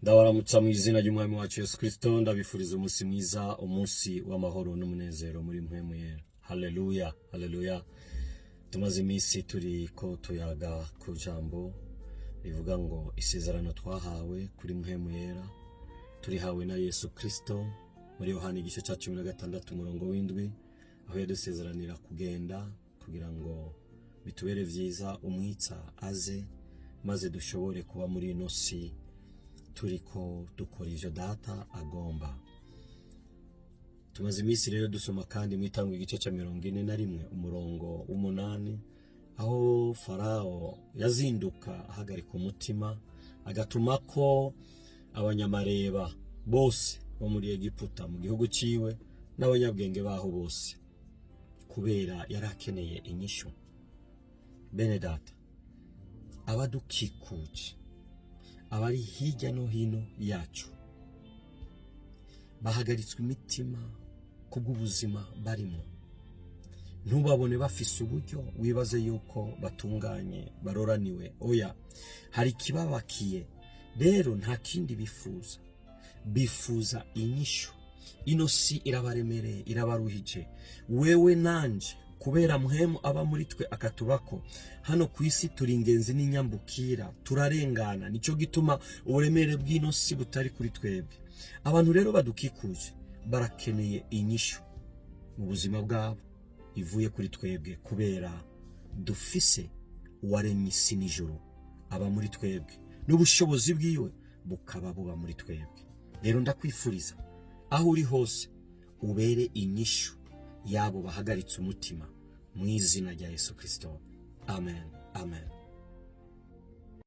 Ndabaramutsa mu izina ry'umwami wacu Yesu Kristo, ndabifuriza umunsi mwiza, umunsi w'amahoro n'umunezero muri mpwemu yera. Haleluya, haleluya. Tumaze iminsi turi ko tuyaga ku jambo rivuga ngo isezerano twahawe kuri mpwemu yera, turihawe na Yesu Kristo muri Yohana igice cya 16 umurongo w'indwi, aho yadusezeranira kugenda kugira ngo bitubere vyiza umwitsa aze maze dushobore kuba muri ino si turiko dukora ivyo data agomba. Tumaze iminsi rero dusoma kandi mwitangwa igice cya 41 umurongo w'8, aho Farao yazinduka ahagarika umutima agatuma ko abanyamareba bose bo muri Egiputa mu gihugu ciwe n'abanyabwenge baho bose, kubera yarakeneye inyishu. Bene data, abadukikuje, abari hirya no hino yacu, bahagaritswe imitima kubw'ubuzima barimo. Ntubabone bafise uburyo wibaze yuko batunganye baroraniwe. Oya, hari kibabakiye. Rero nta kindi bifuza inyishu. Ino si irabaremereye, irabaruhije. Wewe nanje kubera mpwemu aba muri twe akatubako, hano ku isi turi ingenzi n'inyambukira, turarengana. Nico gituma uburemere bw'ino si butari kuri twebwe. Abantu rero badukikuje barakeneye inyishu mu buzima bwabo ivuye kuri twebwe, kubera dufise uwaremye isi n'ijuru aba muri twebwe, n'ubushobozi bwiwe bukaba buba muri twebwe. Rero ndakwifuriza aho uri hose ubere inyishu yabo bahagaritse umutima mu izina rya Yesu Kristo. Amen, amen.